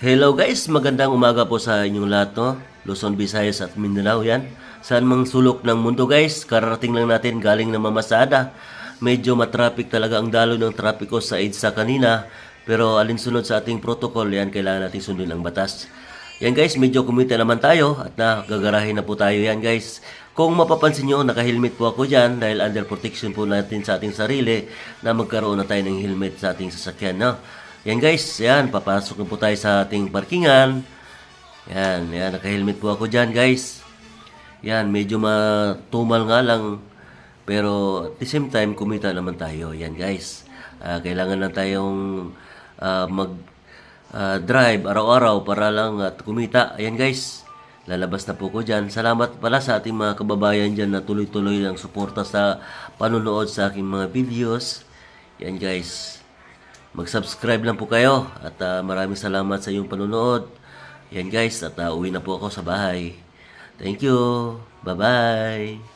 Hello guys, magandang umaga po sa inyong lahat, no? Luzon, Visayas at Mindanao yan. Saan mang sulok ng mundo guys, kararating lang natin galing na mamasada. Medyo matraffic talaga ang dalo ng trapiko sa EDSA kanina. Pero alinsunod sa ating protocol, yan kailangan natin sundin ang batas. Yan guys, medyo kumita naman tayo at nagagarahin na po tayo yan guys. Kung mapapansin nyo, naka-helmet po ako dyan dahil under protection po natin sa ating sarili na magkaroon na tayo ng helmet sa ating sasakyan, no? Yan guys, yan, papasok na po tayo sa ating parkingan. Yan, naka-helmet po ako dyan guys. Yan, medyo matumal nga lang. Pero at the same time, kumita naman tayo. Yan guys, kailangan na tayong mag-drive araw-araw para lang at kumita. Ayan guys, lalabas na po ko dyan. Salamat pala sa ating mga kababayan dyan na tuloy-tuloy lang suporta sa panunood sa aking mga videos. Yan guys, mag-subscribe lang po kayo at maraming salamat sa iyong panunood. Yan guys, at uwi na po ako sa bahay. Thank you. Bye-bye.